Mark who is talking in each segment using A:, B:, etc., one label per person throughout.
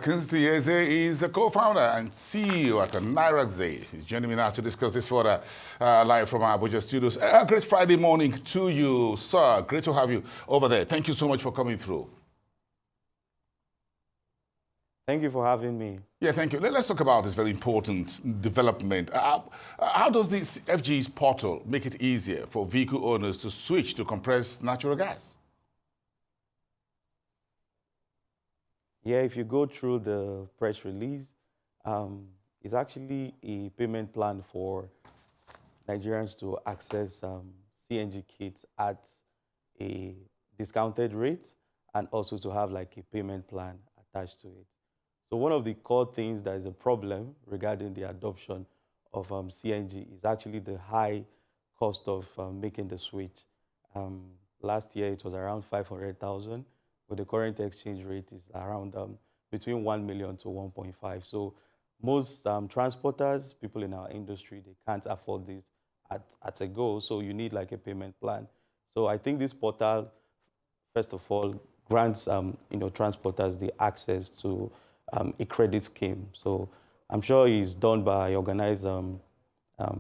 A: Kingsley is the co-founder and CEO at Nairaxe. He's joining me now to discuss this further live from our Abuja studios. Great Friday morning to you, sir. Great to have you over there. Thank you so much for coming through.
B: Thank you for having me.
A: Yeah, thank you. Let's talk about this very important development. How does this FG's portal make it easier for vehicle owners to switch to compressed natural gas?
B: Yeah, if you go through the press release, it's actually a payment plan for Nigerians to access CNG kits at a discounted rate and also to have like a payment plan attached to it. So one of the core things that is a problem regarding the adoption of CNG is actually the high cost of making the switch. Last year, it was around 500,000. But the current exchange rate is around between 1 million to 1.5. So most transporters, people in our industry, they can't afford this at a go. So you need like a payment plan. So I think this portal, first of all, grants transporters the access to a credit scheme. So I'm sure it's done by organized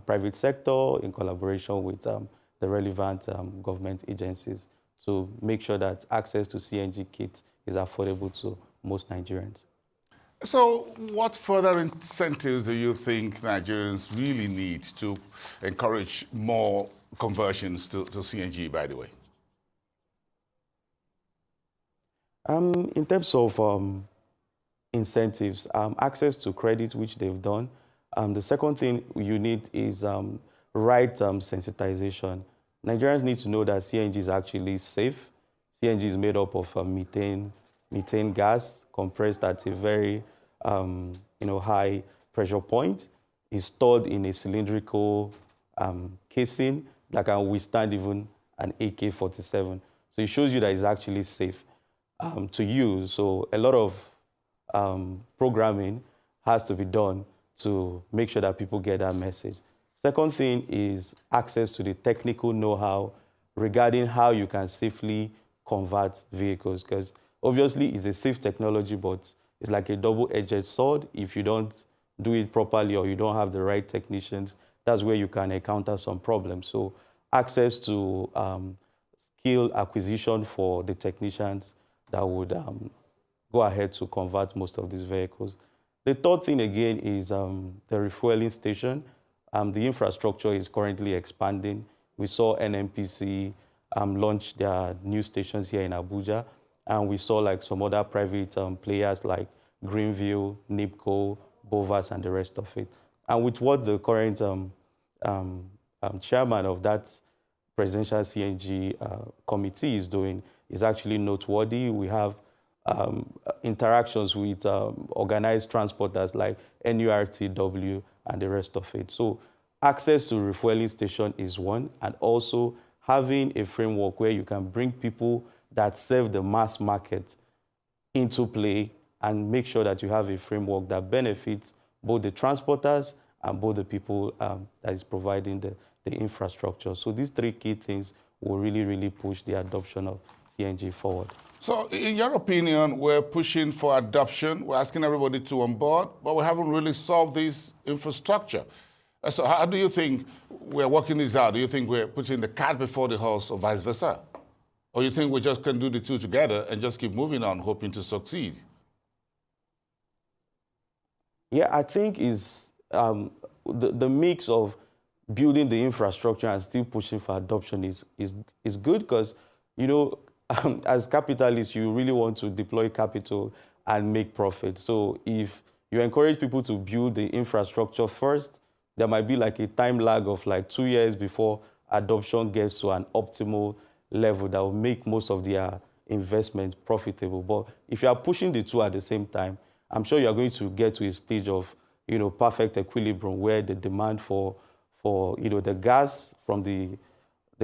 B: private sector in collaboration with the relevant government agencies to make sure that access to CNG kits is affordable to most Nigerians.
A: So what further incentives do you think Nigerians really need to encourage more conversions to CNG, by the way?
B: In terms of incentives, access to credit, which they've done. The second thing you need is right sensitization. Nigerians need to know that CNG is actually safe. CNG is made up of methane gas compressed at a very high pressure point. It's stored in a cylindrical casing that can withstand even an AK-47. So it shows you that it's actually safe to use. So a lot of programming has to be done to make sure that people get that message. Second thing is access to the technical know-how regarding how you can safely convert vehicles, because obviously it's a safe technology, but it's like a double-edged sword. If you don't do it properly or you don't have the right technicians, that's where you can encounter some problems. So access to skill acquisition for the technicians that would go ahead to convert most of these vehicles. The third thing again is the refueling station. The infrastructure is currently expanding. We saw NNPC launch their new stations here in Abuja, and we saw like some other private players like Greenville, NIPCO, Bovas, and the rest of it. And with what the current chairman of that presidential CNG committee is doing is actually noteworthy. We have interactions with organized transporters like NURTW and the rest of it. So access to refueling station is one, and also having a framework where you can bring people that serve the mass market into play and make sure that you have a framework that benefits both the transporters and both the people that is providing the infrastructure. So these three key things will really push the adoption of CNG forward.
A: So in your opinion, we're pushing for adoption, we're asking everybody to on board, but we haven't really solved this infrastructure. So how do you think we're working this out? Do you think we're putting the cart before the horse or vice versa? Or you think we just can do the two together and just keep moving on, hoping to succeed?
B: Yeah, I think is the mix of building the infrastructure and still pushing for adoption is good, because, you know, as capitalists, you really want to deploy capital and make profit. So if you encourage people to build the infrastructure first, there might be like a time lag of like 2 years before adoption gets to an optimal level that will make most of their investment profitable. But if you are pushing the two at the same time, I'm sure you're going to get to a stage of, you know, perfect equilibrium where the demand for you know, the gas from the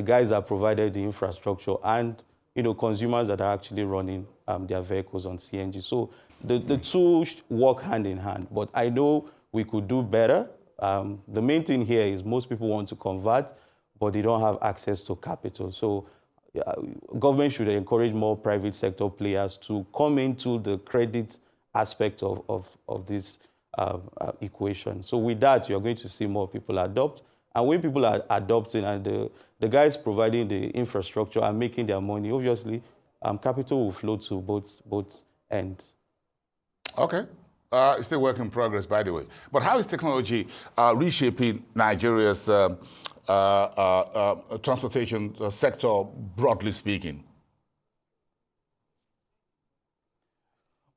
B: guys that provided the infrastructure and, you know, consumers that are actually running their vehicles on CNG. So the two work hand in hand, but I know we could do better. The main thing here is most people want to convert, but they don't have access to capital. So government should encourage more private sector players to come into the credit aspect of this equation. So with that, you're going to see more people adopt. And when people are adopting and the guys providing the infrastructure are making their money, obviously, capital will flow to both ends.
A: Okay. It's still work in progress, by the way. But how is technology reshaping Nigeria's transportation sector, broadly speaking?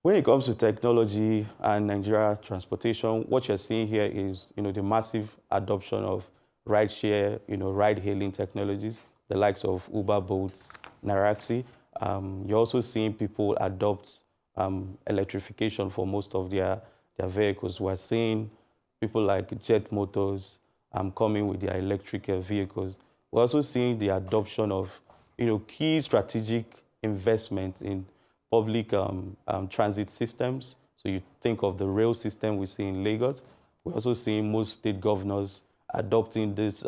B: When it comes to technology and Nigeria transportation, what you're seeing here is, the massive adoption of rideshare, ride-hailing technologies, the likes of Uber, Bolt, Naraxi. You're also seeing people adopt electrification for most of their vehicles. We're seeing people like Jet Motors coming with their electric vehicles. We're also seeing the adoption of, key strategic investments in public transit systems. So you think of the rail system we see in Lagos. We're also seeing most state governors adopting these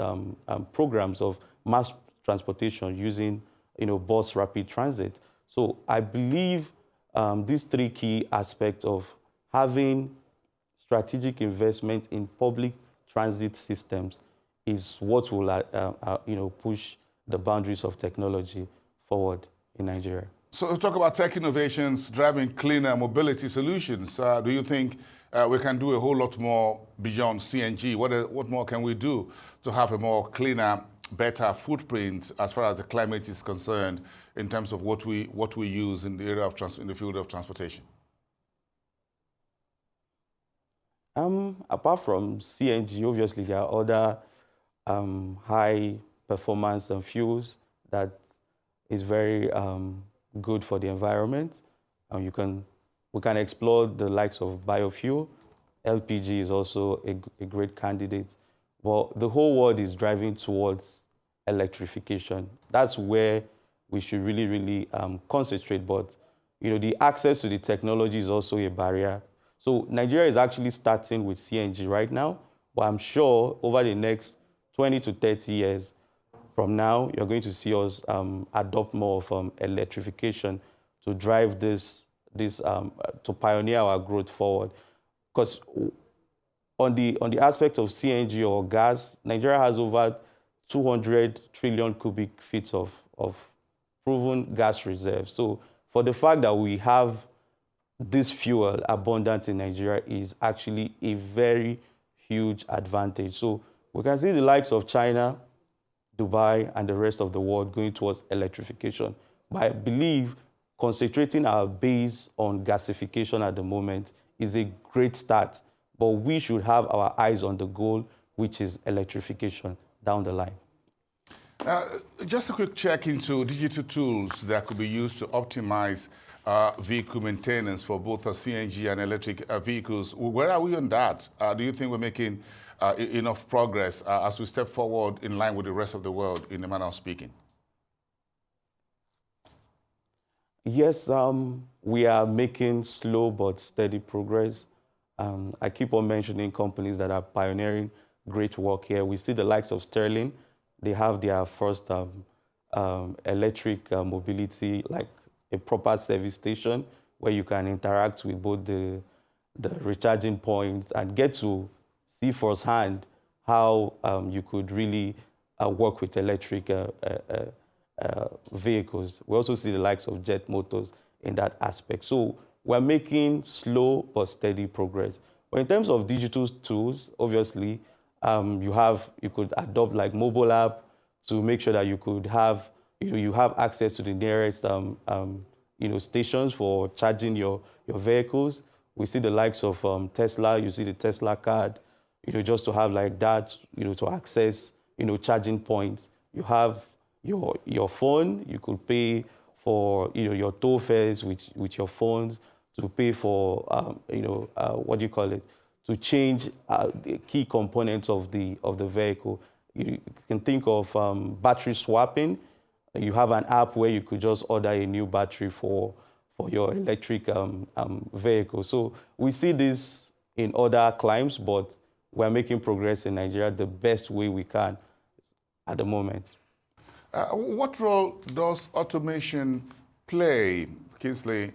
B: programs of mass transportation using, bus rapid transit. So I believe these three key aspects of having strategic investment in public transit systems is what will, push the boundaries of technology forward in Nigeria.
A: So let's talk about tech innovations driving cleaner mobility solutions. Do you think we can do a whole lot more beyond CNG? What more can we do to have a more cleaner, better footprint as far as the climate is concerned in terms of what we use in the area of in the field of transportation?
B: Apart from CNG, obviously there are other high performance fuels that is very good for the environment. We can explore the likes of biofuel. LPG is also a great candidate. But the whole world is driving towards electrification. That's where we should really concentrate. But the access to the technology is also a barrier. So Nigeria is actually starting with CNG right now, but I'm sure over the next 20 to 30 years from now, you're going to see us adopt more of electrification to drive to pioneer our growth forward. Because on the aspect of CNG or gas, Nigeria has over 200 trillion cubic feet of proven gas reserves. So for the fact that we have this fuel abundant in Nigeria is actually a very huge advantage. So we can see the likes of China, Dubai, and the rest of the world going towards electrification. But I believe concentrating our base on gasification at the moment is a great start. But we should have our eyes on the goal, which is electrification down the line.
A: Just a quick check into digital tools that could be used to optimize vehicle maintenance for both CNG and electric vehicles. Where are we on that? Do you think we're making enough progress as we step forward in line with the rest of the world, in the manner of speaking?
B: Yes, we are making slow but steady progress. I keep on mentioning companies that are pioneering great work here. We see the likes of Sterling. They have their first electric mobility, like a proper service station where you can interact with both the recharging points and get to see firsthand how you could really work with electric vehicles. We also see the likes of Jet Motors in that aspect. So we're making slow but steady progress. But in terms of digital tools, obviously, you could adopt like mobile app to make sure that you could have you have access to the nearest stations for charging your vehicles. We see the likes of Tesla. You see the Tesla card. Just to have like that. To access charging points. You have your phone. You could pay for your toll fares with your phones. To pay for what do you call it? To change the key components of the vehicle. You can think of battery swapping. You have an app where you could just order a new battery for your electric vehicle. So we see this in other climes, but we're making progress in Nigeria the best way we can at the moment.
A: What role does automation play, Kingsley,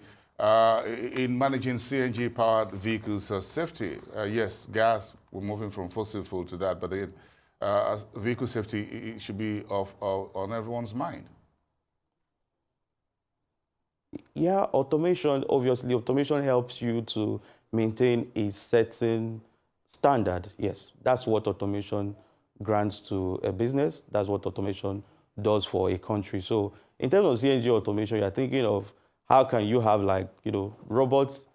A: in managing CNG-powered vehicles safety. Yes, gas, we're moving from fossil fuel to that, but again, vehicle safety it should be on everyone's mind.
B: Yeah, automation, obviously, automation helps you to maintain a certain standard. Yes, that's what automation grants to a business. That's what automation does for a country. So in terms of CNG automation, you're thinking of how can you have, like, robots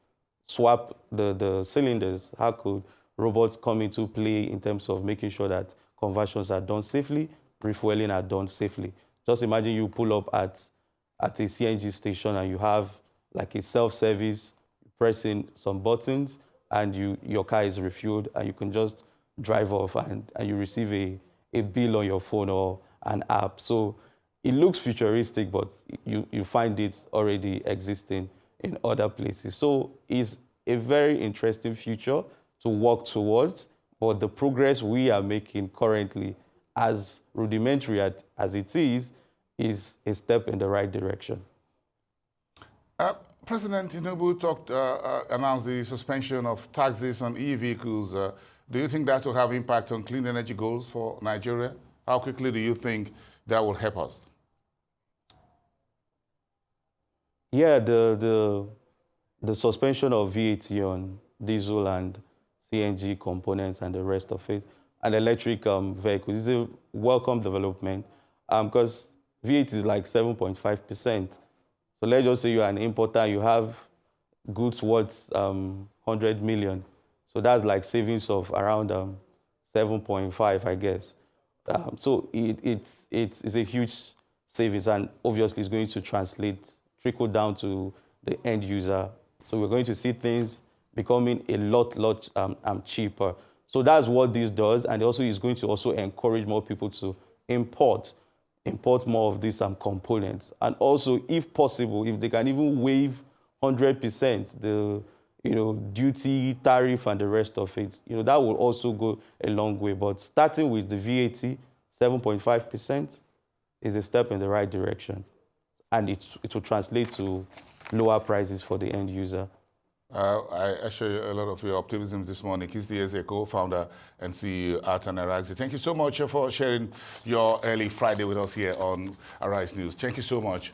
B: swap the cylinders? How could robots come into play in terms of making sure that conversions are done safely, refueling are done safely? Just imagine you pull up at a CNG station and you have like a self-service, pressing some buttons, and your car is refueled, and you can just drive off and you receive a bill on your phone or an app. So it looks futuristic, but you find it already existing in other places. So it's a very interesting future to work towards, but the progress we are making currently, as rudimentary as it is a step in the right direction.
A: President Tinubu announced the suspension of taxes on e-vehicles. Do you think that will have impact on clean energy goals for Nigeria? How quickly do you think that will help us?
B: Yeah, the suspension of VAT on diesel and CNG components and the rest of it, and electric vehicles is a welcome development, because VAT is like 7.5%. So let's just say you're an importer, you have goods worth 100 million. So that's like savings of around 7.5, I guess. So it's a huge savings, and obviously it's going to trickle down to the end user. So we're going to see things becoming a lot cheaper. So that's what this does, and also is going to also encourage more people to import more of these components. And also, if possible, if they can even waive 100% the duty, tariff, and the rest of it, that will also go a long way. But starting with the VAT, 7.5% is a step in the right direction, and it will translate to lower prices for the end user.
A: I share a lot of your optimism this morning. Kingsley is a co-founder and CEO at Arise. Thank you so much for sharing your early Friday with us here on Arise News. Thank you so much.